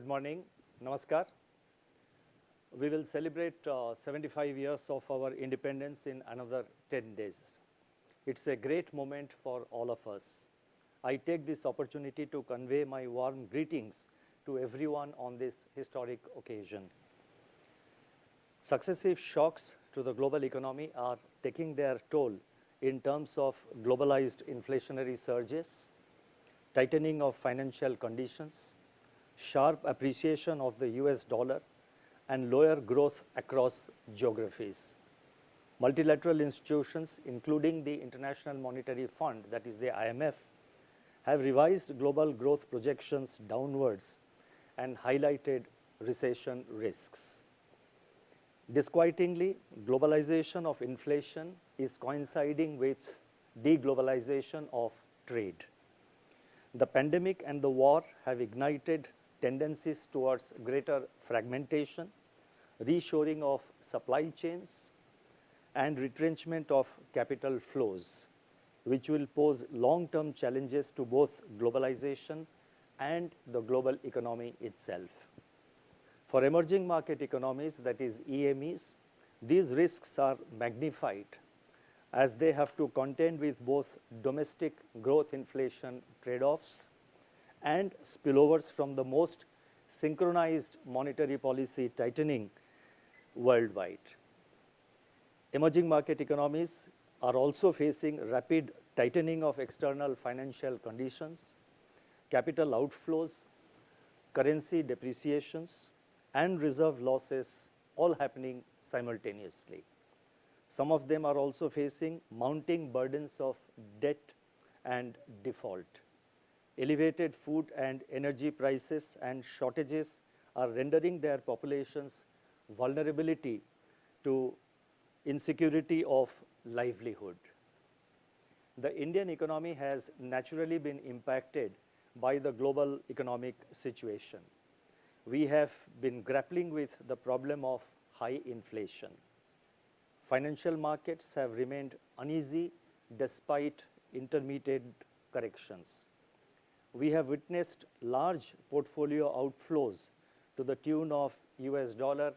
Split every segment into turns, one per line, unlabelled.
Good morning. Namaskar. We will celebrate 75 years of our independence in another 10 days. It's a great moment for all of us. I take this opportunity to convey my warm greetings to everyone on this historic occasion. Successive shocks to the global economy are taking their toll in terms of globalized inflationary surges, tightening of financial conditions, sharp appreciation of the US dollar, and lower growth across geographies. Multilateral institutions, including the International Monetary Fund, that is the IMF, have revised global growth projections downwards and highlighted recession risks. Disquietingly, globalization of inflation is coinciding with deglobalization of trade. The pandemic and the war have ignited tendencies towards greater fragmentation, reshoring of supply chains, and retrenchment of capital flows, which will pose long-term challenges to both globalization and the global economy itself. For emerging market economies, that is EMEs, these risks are magnified as they have to contend with both domestic growth inflation trade-offs and spillovers from the most synchronized monetary policy tightening worldwide. Emerging market economies are also facing rapid tightening of external financial conditions, capital outflows, currency depreciations, and reserve losses all happening simultaneously. Some of them are also facing mounting burdens of debt and default. Elevated food and energy prices and shortages are rendering their populations vulnerability to insecurity of livelihood. The Indian economy has naturally been impacted by the global economic situation. We have been grappling with the problem of high inflation. Financial markets have remained uneasy despite intermittent corrections. We have witnessed large portfolio outflows to the tune of US dollar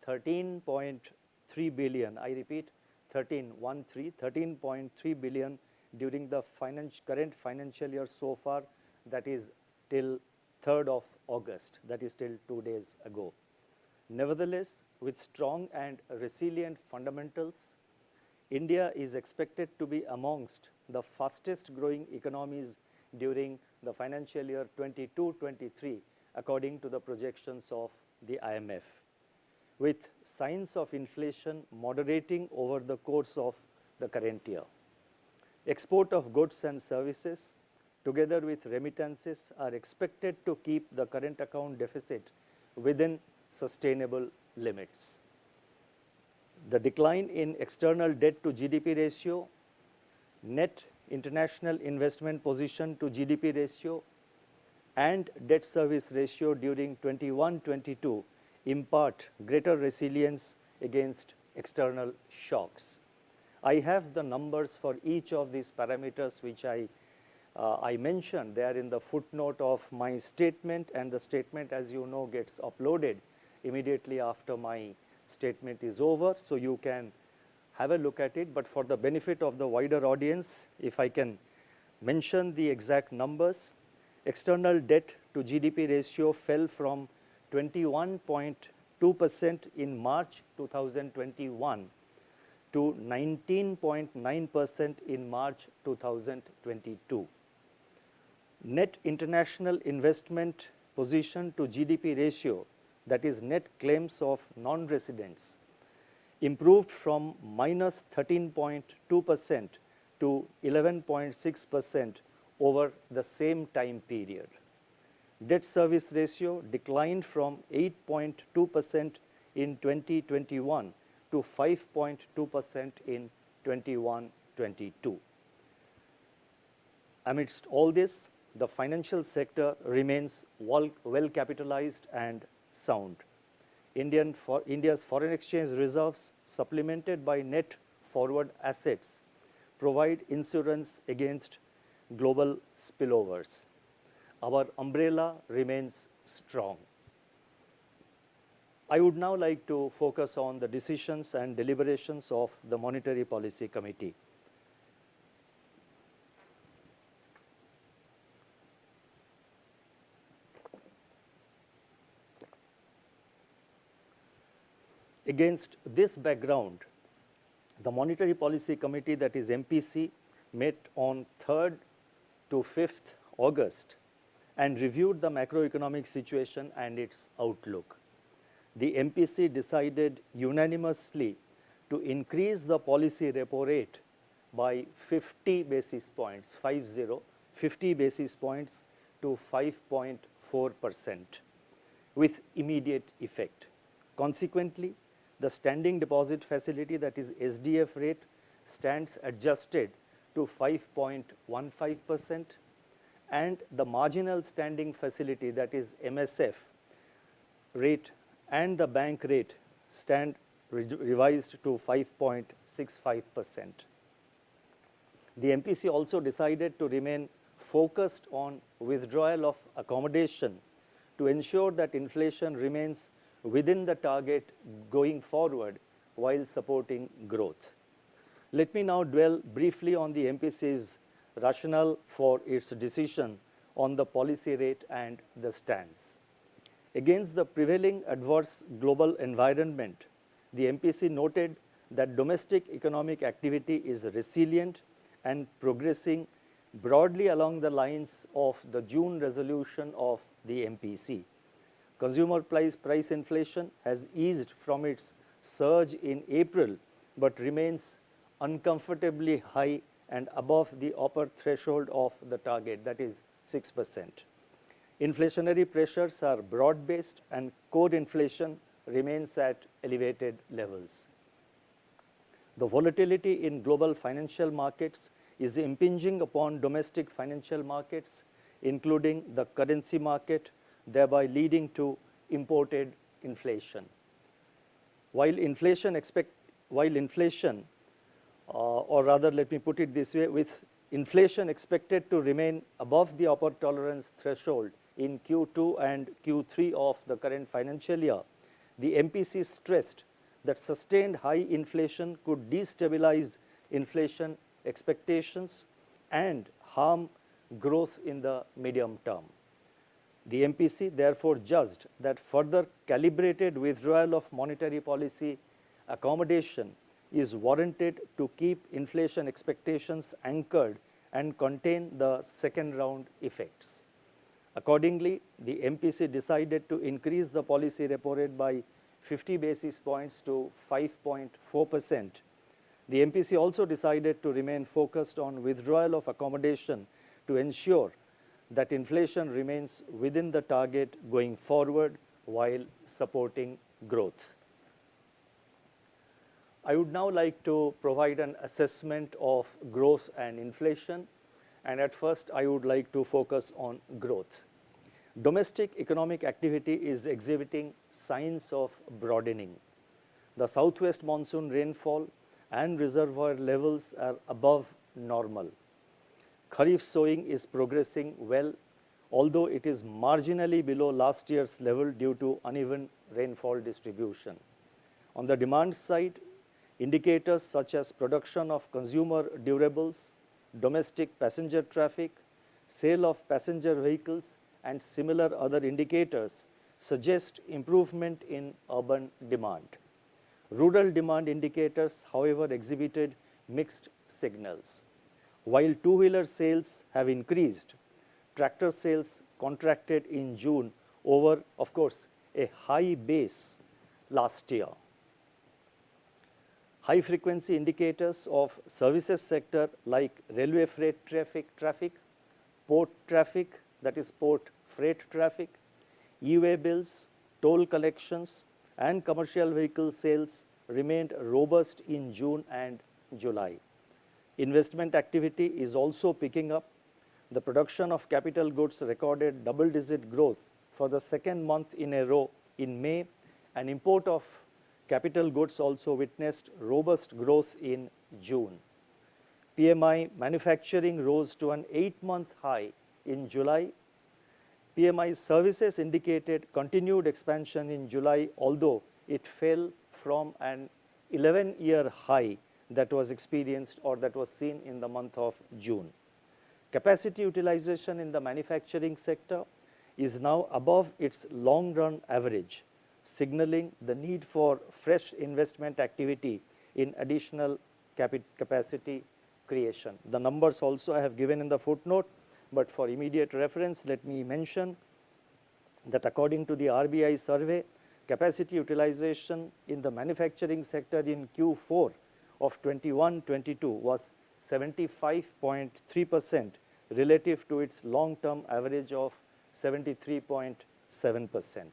13.3 billion. I repeat, 13.3 billion during the current financial year so far, that is till 3rd of August, that is till 2 days ago. Nevertheless, with strong and resilient fundamentals, India is expected to be amongst the fastest growing economies during the financial year 22-23, according to the projections of the IMF, with signs of inflation moderating over the course of the current year. Export of goods and services, together with remittances, are expected to keep the current account deficit within sustainable limits. The decline in external debt to GDP ratio, net international investment position to GDP ratio, and debt service ratio during 21-22 impart greater resilience against external shocks. I have the numbers for each of these parameters which I mentioned. They are in the footnote of my statement, and the statement, as you know, gets uploaded immediately after my statement is over, so you can have a look at it. But for the benefit of the wider audience, if I can mention the exact numbers, external debt to GDP ratio fell from 21.2% in March 2021 to 19.9% in March 2022. Net international investment position to GDP ratio, that is net claims of non-residents, improved from minus 13.2% to 11.6% over the same time period. Debt service ratio declined from 8.2% in 2021 to 5.2% in 21-22. Amidst all this, the financial sector remains well capitalized and sound. India's foreign exchange reserves, supplemented by net forward assets, provide insurance against global spillovers. Our umbrella remains strong. I would now like to focus on the decisions and deliberations of the Monetary Policy Committee. Against this background, the Monetary Policy Committee, that is MPC, met on 3rd to 5th August and reviewed the macroeconomic situation and its outlook. The MPC decided unanimously to increase the policy repo rate by 50 basis points, 50 basis points to 5.4% with immediate effect. Consequently, the standing deposit facility, that is SDF rate, stands adjusted to 5.15%, and the marginal standing facility, that is MSF rate, and the bank rate stand revised to 5.65%. The MPC also decided to remain focused on withdrawal of accommodation to ensure that inflation remains within the target going forward while supporting growth. Let me now dwell briefly on the MPC's rationale for its decision on the policy rate and the stance. Against the prevailing adverse global environment, the MPC noted that domestic economic activity is resilient and progressing broadly along the lines of the June resolution of the MPC. Consumer price inflation has eased from its surge in April, but remains uncomfortably high and above the upper threshold of the target, that is 6%. Inflationary pressures are broad-based and core inflation remains at elevated levels. The volatility in global financial markets is impinging upon domestic financial markets, including the currency market, thereby leading to imported inflation. Or rather, let me put it this way, with inflation expected to remain above the upper tolerance threshold in Q2 and Q3 of the current financial year, the MPC stressed that sustained high inflation could destabilize inflation expectations and harm growth in the medium term. The MPC therefore judged that further calibrated withdrawal of monetary policy accommodation is warranted to keep inflation expectations anchored and contain the second round effects. Accordingly, the MPC decided to increase the policy repo rate by 50 basis points to 5.4%. The MPC also decided to remain focused on withdrawal of accommodation to ensure that inflation remains within the target going forward while supporting growth. I would now like to provide an assessment of growth and inflation, and at first I would like to focus on growth. Domestic economic activity is exhibiting signs of broadening. The southwest monsoon rainfall and reservoir levels are above normal. Kharif sowing is progressing well, although it is marginally below last year's level due to uneven rainfall distribution. On the demand side, indicators such as production of consumer durables, domestic passenger traffic, sale of passenger vehicles, and similar other indicators suggest improvement in urban demand. Rural demand indicators, however, exhibited mixed signals. While two-wheeler sales have increased, tractor sales contracted in June over, of course, a high base last year. High-frequency indicators of services sector like railway freight traffic, port traffic, that is port freight traffic, e-way bills, toll collections, and commercial vehicle sales remained robust in June and July. Investment activity is also picking up. The production of capital goods recorded double-digit growth for the second month in a row in May, and import of capital goods also witnessed robust growth in June. PMI manufacturing rose to an 8-month high in July. PMI services indicated continued expansion in July, although it fell from an 11-year high that was experienced or that was seen in the month of June. Capacity utilization in the manufacturing sector is now above its long-run average, signaling the need for fresh investment activity in additional capacity creation. The numbers also I have given in the footnote, but for immediate reference, let me mention that according to the RBI survey, capacity utilization in the manufacturing sector in Q4 of 21-22 was 75.3% relative to its long-term average of 73.7%.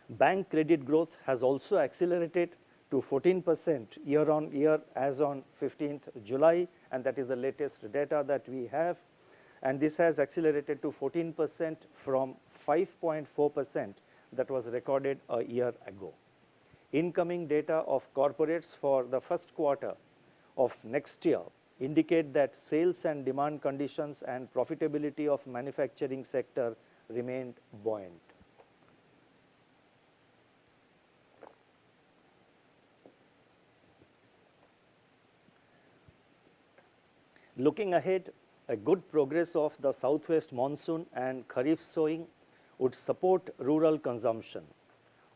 Bank credit growth has also accelerated to 14% year-on-year as on 15th July, and that is the latest data that we have. And this has accelerated to 14% from 5.4% that was recorded a year ago. Incoming data of corporates for the first quarter of next year indicate that sales and demand conditions and profitability of manufacturing sector remained buoyant. Looking ahead, a good progress of the southwest monsoon and kharif sowing would support rural consumption.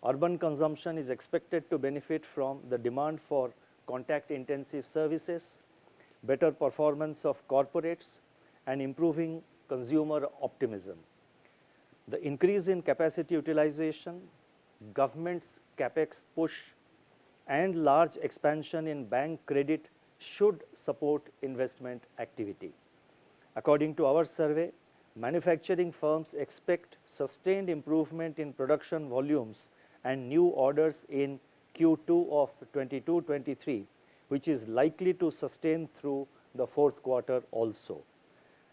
Urban consumption is expected to benefit from the demand for contact-intensive services, better performance of corporates, and improving consumer optimism. The increase in capacity utilization, government's capex push, and large expansion in bank credit should support investment activity. According to our survey, manufacturing firms expect sustained improvement in production volumes and new orders in Q2 of 22-23, which is likely to sustain through the fourth quarter also.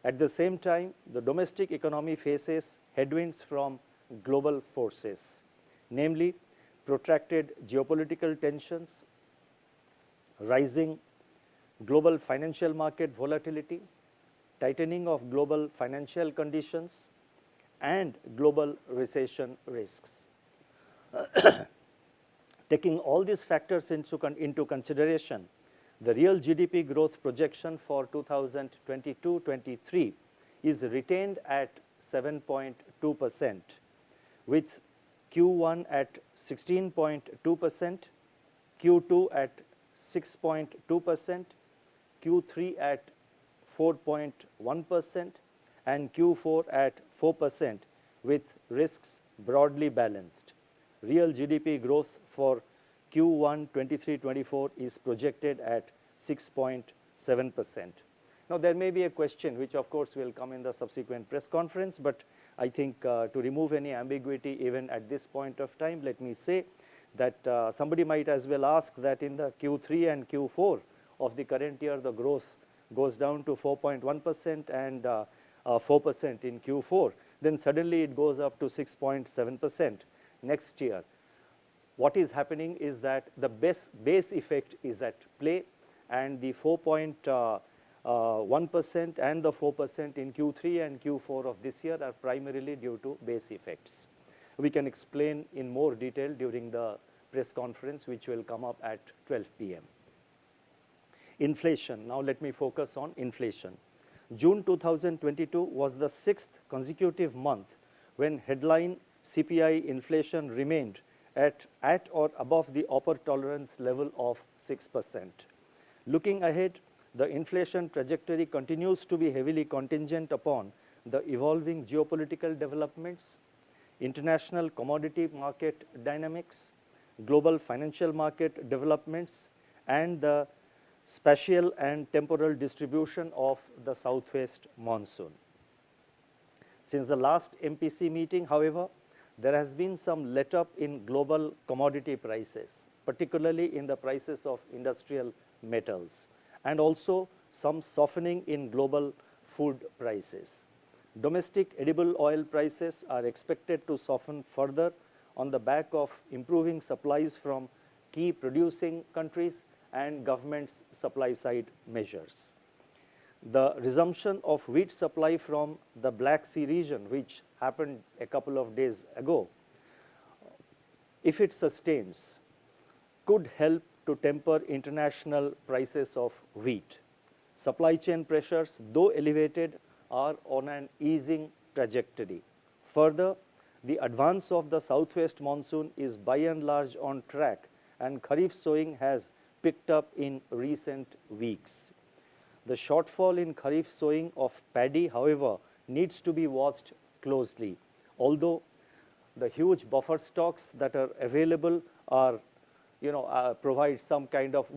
At the same time, the domestic economy faces headwinds from global forces, namely protracted geopolitical tensions, rising global financial market volatility, tightening of global financial conditions, and global recession risks. Taking all these factors into consideration, the real GDP growth projection for 2022-23 is retained at 7.2%, with Q1 at 16.2%, Q2 at 6.2%, Q3 at 4.1%, and Q4 at 4%, with risks broadly balanced. Real GDP growth for Q1 23-24 is projected at 6.7%. Now, there may be a question which of course will come in the subsequent press conference, but I think to remove any ambiguity even at this point of time, let me say that somebody might as well ask that in the Q3 and Q4 of the current year, the growth goes down to 4.1% and 4% in Q4, then suddenly it goes up to 6.7% next year. What is happening is that the base effect is at play, and the 4.1% and the 4% in Q3 and Q4 of this year are primarily due to base effects. We can explain in more detail during the press conference, which will come up at 12 p.m. Inflation. Now let me focus on inflation. June 2022 was the 6th consecutive month when headline CPI inflation remained at or above the upper tolerance level of 6%. Looking ahead, the inflation trajectory continues to be heavily contingent upon the evolving geopolitical developments, international commodity market dynamics, global financial market developments, and the spatial and temporal distribution of the southwest monsoon. Since the last MPC meeting, however, there has been some let-up in global commodity prices, particularly in the prices of industrial metals, and also some softening in global food prices. Domestic edible oil prices are expected to soften further on the back of improving supplies from key producing countries and government's supply side measures. The resumption of wheat supply from the Black Sea region, which happened a couple of days ago, if it sustains, could help to temper international prices of wheat. Supply chain pressures, though elevated, are on an easing trajectory. Further, the advance of the southwest monsoon is by and large on track, and Kharif sowing has picked up in recent weeks. The shortfall in Kharif sowing of paddy, however, needs to be watched closely. Although the huge buffer stocks that are available are, will provide some kind of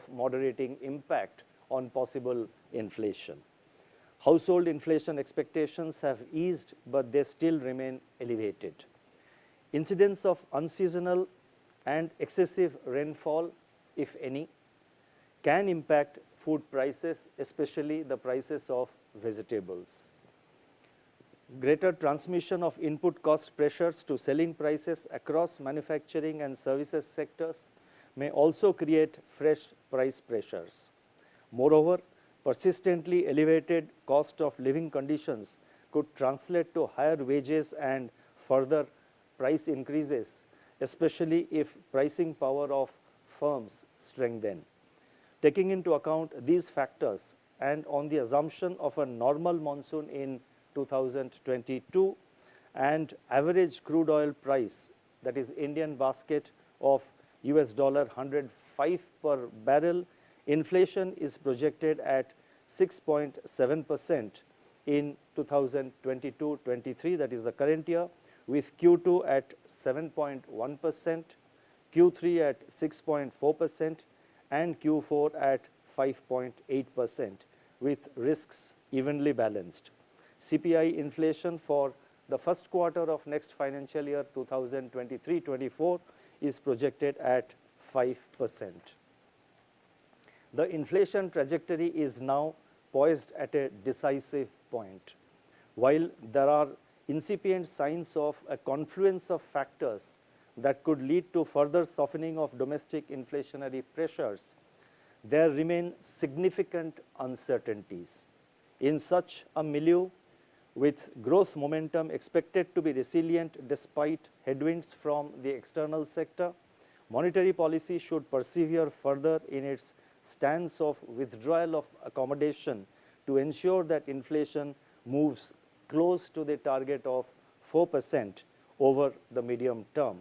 moderating impact on possible inflation. Household inflation expectations have eased, but they still remain elevated. Incidence of unseasonal and excessive rainfall, if any, can impact food prices, especially the prices of vegetables. Greater transmission of input cost pressures to selling prices across manufacturing and services sectors may also create fresh price pressures. Moreover, persistently elevated cost of living conditions could translate to higher wages and further price increases, especially if pricing power of firms strengthen. Taking into account these factors and on the assumption of a normal monsoon in 2022 and average crude oil price, that is Indian basket of $105 per barrel, inflation is projected at 6.7% in 2022-23, that is the current year, with Q2 at 7.1%, Q3 at 6.4%, and Q4 at 5.8%, with risks evenly balanced. CPI inflation for the first quarter of next financial year 2023-24 is projected at 5%. The inflation trajectory is now poised at a decisive point. While there are incipient signs of a confluence of factors that could lead to further softening of domestic inflationary pressures, there remain significant uncertainties. In such a milieu, with growth momentum expected to be resilient despite headwinds from the external sector, monetary policy should persevere further in its stance of withdrawal of accommodation to ensure that inflation moves close to the target of 4% over the medium term,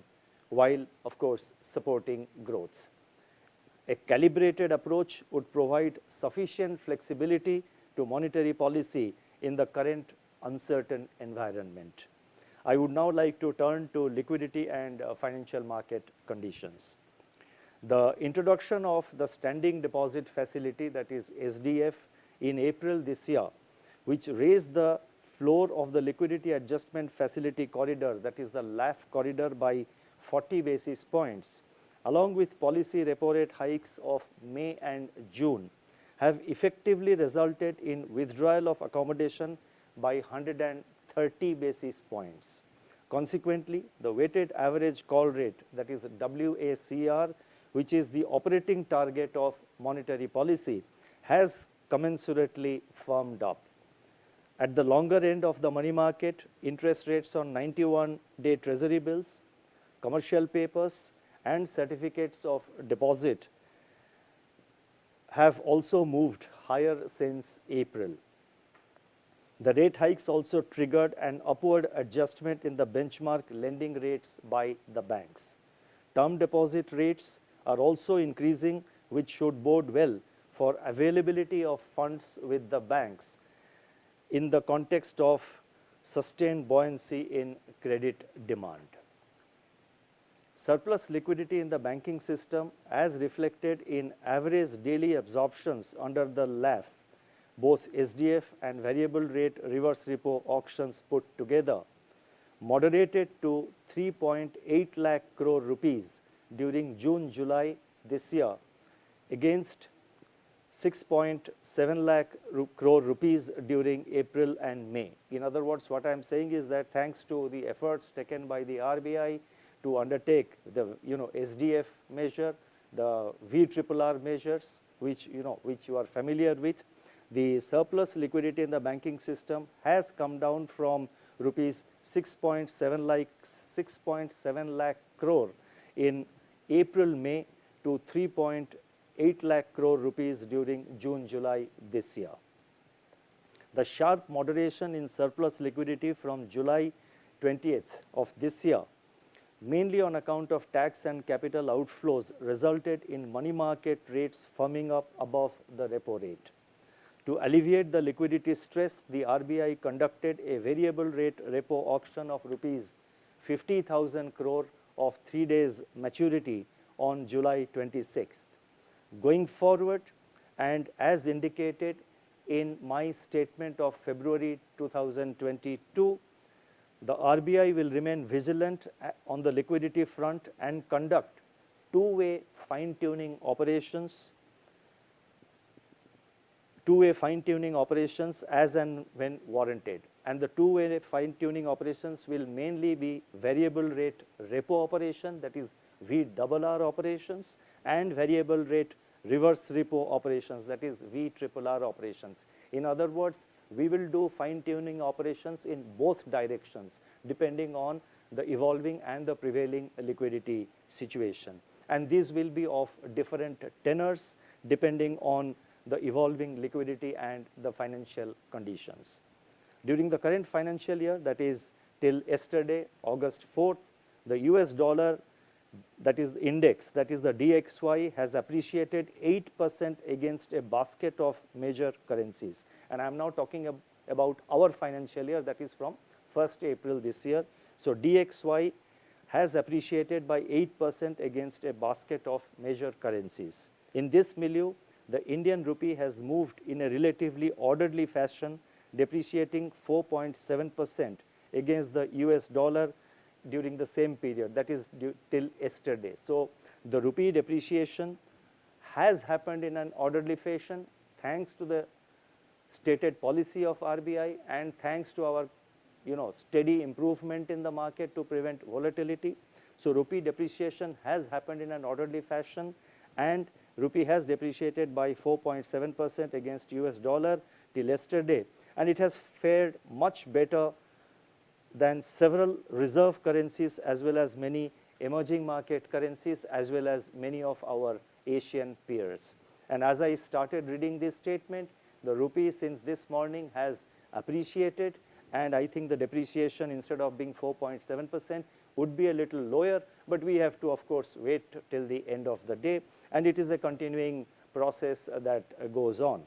while, of course, supporting growth. A calibrated approach would provide sufficient flexibility to monetary policy in the current uncertain environment. I would now like to turn to liquidity and financial market conditions. The introduction of the Standing Deposit Facility, that is SDF, in April this year, which raised the floor of the Liquidity Adjustment Facility corridor, that is the LAF corridor, by 40 basis points, along with policy repo rate hikes of May and June, have effectively resulted in withdrawal of accommodation by 130 basis points. Consequently, the weighted average call rate, that is WACR, which is the operating target of monetary policy, has commensurately firmed up. At the longer end of the money market, interest rates on 91-day treasury bills, commercial papers, and certificates of deposit have also moved higher since April. The rate hikes also triggered an upward adjustment in the benchmark lending rates by the banks. Term deposit rates are also increasing, which should bode well for availability of funds with the banks in the context of sustained buoyancy in credit demand. Surplus liquidity in the banking system, as reflected in average daily absorptions under the LAF, both SDF and variable rate reverse repo auctions put together, moderated to 3.8 lakh crore rupees during June-July this year against 6.7 lakh crore rupees during April and May. In other words, what I am saying is that thanks to the efforts taken by the RBI to undertake the SDF measure, the VRRR measures, which you are familiar with, The surplus liquidity in the banking system has come down from rupees 6.7 lakh crore in April-May to 3.8 lakh crore rupees during June-July this year. The sharp moderation in surplus liquidity from July 20th of this year, mainly on account of tax and capital outflows, resulted in money market rates firming up above the repo rate. To alleviate the liquidity stress, the RBI conducted a variable rate repo auction of rupees 50,000 crore of 3 days maturity on July 26th. Going forward, and as indicated in my statement of February 2022, the RBI will remain vigilant on the liquidity front and conduct two-way fine-tuning operations as and when warranted. And the two-way fine-tuning operations will mainly be variable rate repo operation, that is VRR operations, and variable rate reverse repo operations, that is VRRR operations. In other words, we will do fine-tuning operations in both directions depending on the evolving and the prevailing liquidity situation. And these will be of different tenors depending on the evolving liquidity and the financial conditions. During the current financial year, that is till yesterday, August 4th, the US dollar, that is the index, that is the DXY, has appreciated 8% against a basket of major currencies. And I am now talking about our financial year, that is from 1st April this year. So DXY has appreciated by 8% against a basket of major currencies. In this milieu, the Indian rupee has moved in a relatively orderly fashion, depreciating 4.7% against the US dollar during the same period, that is till yesterday. So the rupee depreciation has happened in an orderly fashion thanks to the stated policy of RBI and thanks to our steady improvement in the market to prevent volatility. So rupee depreciation has happened in an orderly fashion, and rupee has depreciated by 4.7% against US dollar till yesterday, and it has fared much better than several reserve currencies as well as many emerging market currencies as well as many of our Asian peers. And as I started reading this statement, the rupee since this morning has appreciated, and I think the depreciation instead of being 4.7% would be a little lower, but we have to of course wait till the end of the day, and it is a continuing process that goes on.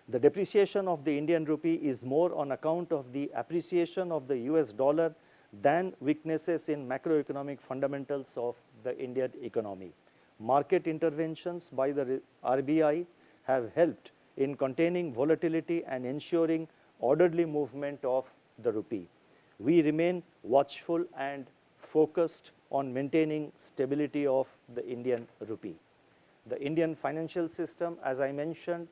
The depreciation of the Indian rupee is more on account of the appreciation of the US dollar than weaknesses in macroeconomic fundamentals of the Indian economy. Market interventions by the RBI have helped in containing volatility and ensuring orderly movement of the rupee. We remain watchful and focused on maintaining stability of the Indian rupee. The Indian financial system, as I mentioned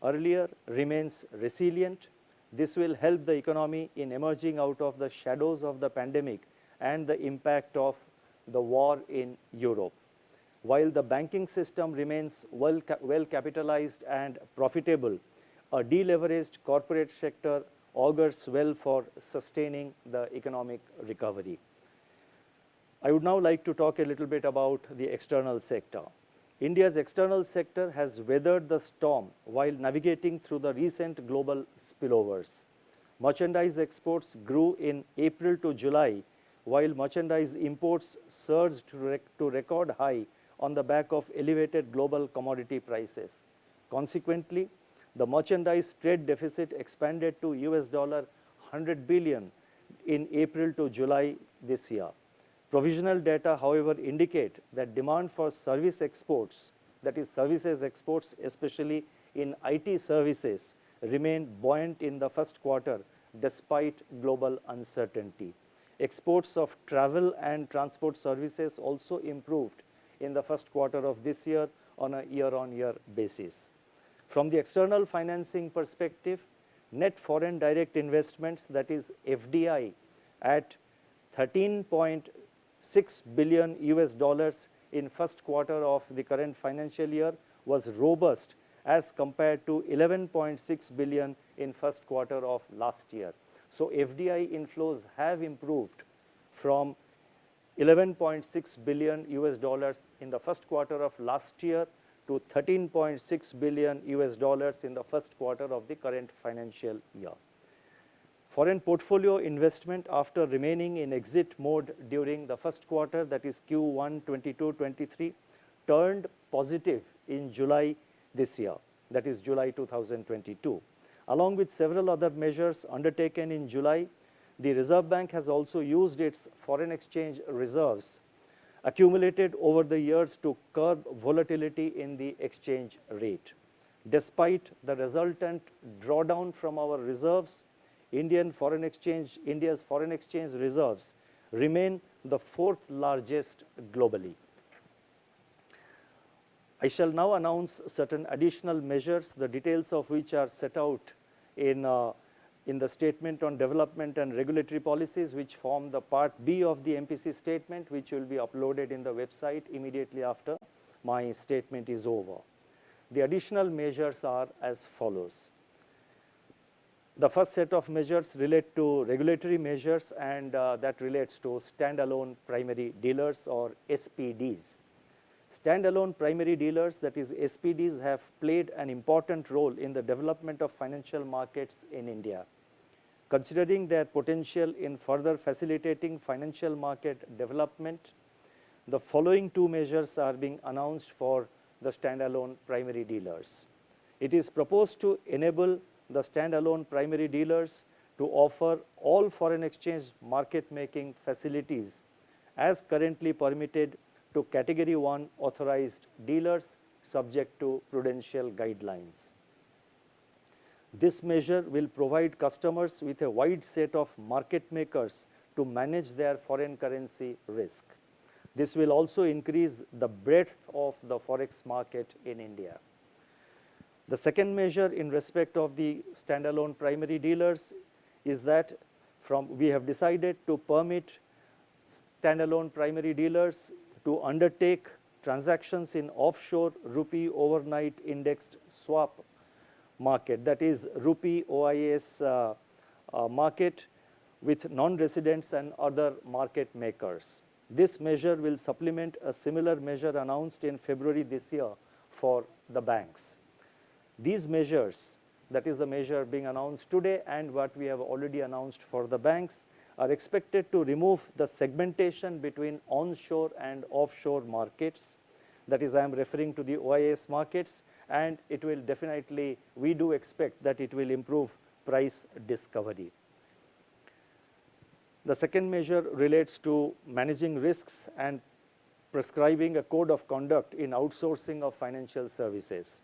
earlier, remains resilient. This will help the economy in emerging out of the shadows of the pandemic and the impact of the war in Europe. While the banking system remains well capitalized and profitable, a deleveraged corporate sector augurs well for sustaining the economic recovery. I would now like to talk a little bit about the external sector. India's external sector has weathered the storm while navigating through the recent global spillovers. Merchandise exports grew in April to July, while merchandise imports surged to record high on the back of elevated global commodity prices. Consequently, the merchandise trade deficit expanded to US $100 billion in April to July this year. Provisional data, however, indicate that demand for service exports, that is services exports, especially in IT services, remained buoyant in the first quarter despite global uncertainty. Exports of travel and transport services also improved in the first quarter of this year on a year-on-year basis. From the external financing perspective, net foreign direct investments, that is FDI, at 13.6 billion US dollars in first quarter of the current financial year was robust as compared to 11.6 billion in first quarter of last year. So FDI inflows have improved from 11.6 billion US dollars in the first quarter of last year to 13.6 billion US dollars in the first quarter of the current financial year. Foreign portfolio investment, after remaining in exit mode during the first quarter, that is Q1 22-23, turned positive in July this year, that is July 2022. Along with several other measures undertaken in July, the Reserve Bank has also used its foreign exchange reserves accumulated over the years to curb volatility in the exchange rate. Despite the resultant drawdown from our reserves, India's foreign exchange reserves remain the fourth largest globally. I shall now announce certain additional measures, the details of which are set out in the statement on development and regulatory policies, which form the part B of the MPC statement, which will be uploaded in the website immediately after my statement is over. The additional measures are as follows. The first set of measures relate to regulatory measures, and that relates to standalone primary dealers, or SPDs. Standalone primary dealers, that is SPDs, have played an important role in the development of financial markets in India. Considering their potential in further facilitating financial market development, the following two measures are being announced for the standalone primary dealers. It is proposed to enable the standalone primary dealers to offer all foreign exchange market making facilities as currently permitted to Category 1 authorized dealers subject to prudential guidelines. This measure will provide customers with a wide set of market makers to manage their foreign currency risk. This will also increase the breadth of the forex market in India. The second measure in respect of the standalone primary dealers is that we have decided to permit standalone primary dealers to undertake transactions in offshore rupee overnight indexed swap market, that is rupee OIS market, with non-residents and other market makers. This measure will supplement a similar measure announced in February this year for the banks. These measures, that is the measure being announced today and what we have already announced for the banks, are expected to remove the segmentation between onshore and offshore markets. That is, I am referring to the OIS markets, and it will definitely, we do expect that it will improve price discovery. The second measure relates to managing risks and prescribing a code of conduct in outsourcing of financial services.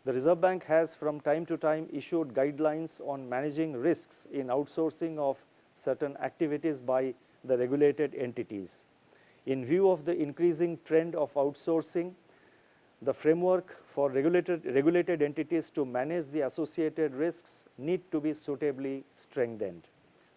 The Reserve Bank has from time to time issued guidelines on managing risks in outsourcing of certain activities by the regulated entities. In view of the increasing trend of outsourcing, the framework for regulated entities to manage the associated risks need to be suitably strengthened.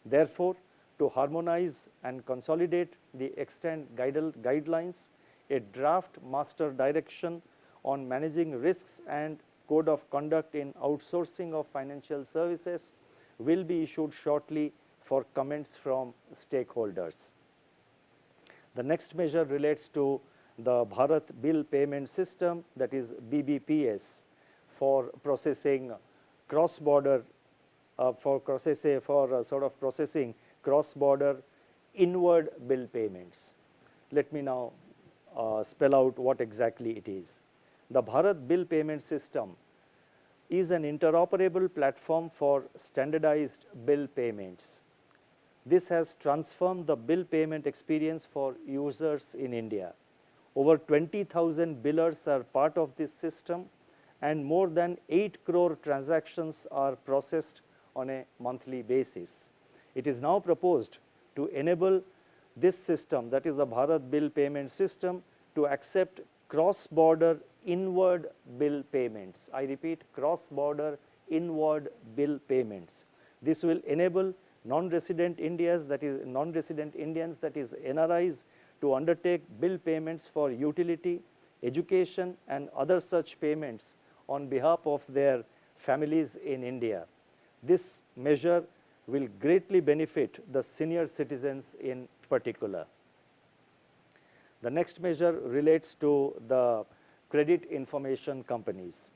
Therefore, to harmonize and consolidate the extant guidelines, a draft master direction on managing risks and code of conduct in outsourcing of financial services will be issued shortly for comments from stakeholders. The next measure relates to the Bharat bill payment system, that is BBPS, for processing cross-border, processing cross-border inward bill payments. Let me now spell out what exactly it is. The Bharat bill payment system is an interoperable platform for standardized bill payments. This has transformed the bill payment experience for users in India. Over 20,000 billers are part of this system, and more than 8 crore transactions are processed on a monthly basis. It is now proposed to enable this system, that is the Bharat bill payment system, to accept cross-border inward bill payments. I repeat, cross-border inward bill payments. This will enable non-resident Indians, that is NRIs, to undertake bill payments for utility, education, and other such payments on behalf of their families in India. This measure will greatly benefit the senior citizens in particular. The next measure relates to the credit information companies.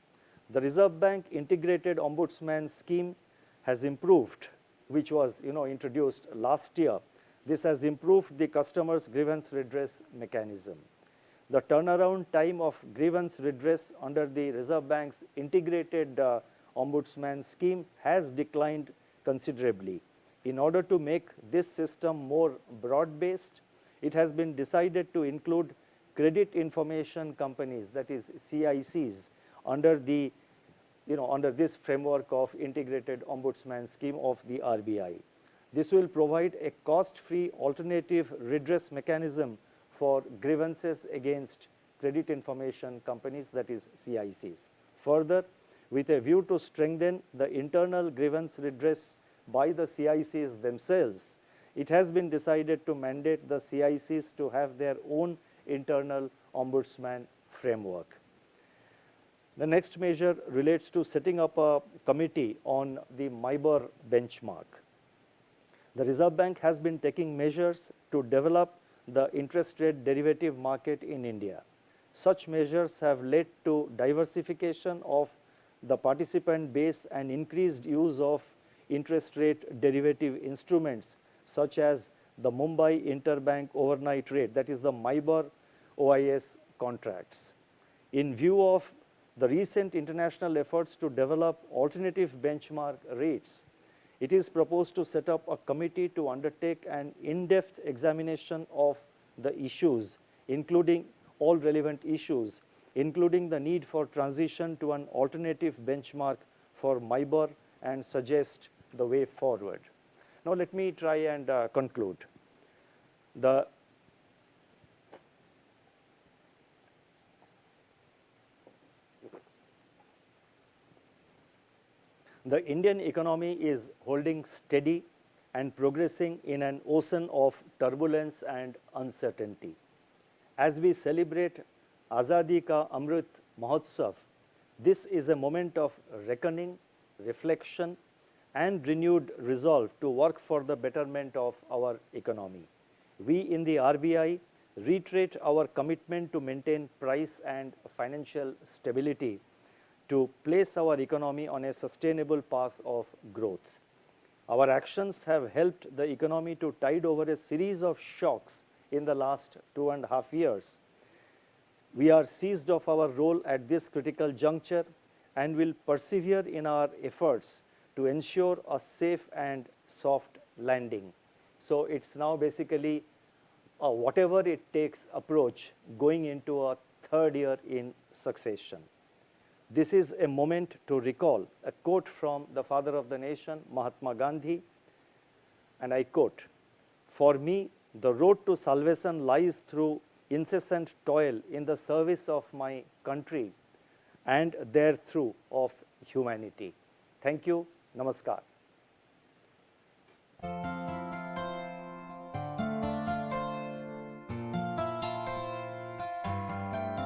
The Reserve Bank Integrated Ombudsman Scheme has improved, which was introduced last year. This has improved the customer's grievance redress mechanism. The turnaround time of grievance redress under the Reserve Bank's Integrated Ombudsman Scheme has declined considerably. In order to make this system more broad-based, it has been decided to include credit information companies, that is CICs, under this framework of Integrated Ombudsman Scheme of the RBI. This will provide a cost-free alternative redress mechanism for grievances against credit information companies, that is CICs. Further, with a view to strengthen the internal grievance redress by the CICs themselves, it has been decided to mandate the CICs to have their own internal ombudsman framework. The next measure relates to setting up a committee on the MIBOR benchmark. The Reserve Bank has been taking measures to develop the interest rate derivative market in India. Such measures have led to diversification of the participant base and increased use of interest rate derivative instruments such as the Mumbai Interbank Overnight Rate, that is the MIBOR OIS contracts. In view of the recent international efforts to develop alternative benchmark rates, it is proposed to set up a committee to undertake an in-depth examination of the issues, including all relevant issues, including the need for transition to an alternative benchmark for MIBOR, and suggest the way forward. Now let me try and conclude. The Indian economy is holding steady and progressing in an ocean of turbulence and uncertainty. As we celebrate Azadi Ka Amrit Mahotsav, this is a moment of reckoning, reflection, and renewed resolve to work for the betterment of our economy. We in the RBI reiterate our commitment to maintain price and financial stability, to place our economy on a sustainable path of growth. Our actions have helped the economy to tide over a series of shocks in the last 2.5 years. We are seized of our role at this critical juncture and will persevere in our efforts to ensure a safe and soft landing. So it's now basically a whatever it takes approach going into a third year in succession. This is a moment to recall a quote from the father of the nation, Mahatma Gandhi, and I quote, "For me, the road to salvation lies through incessant toil in the service of my country and therethrough of humanity." Thank you. Namaskar.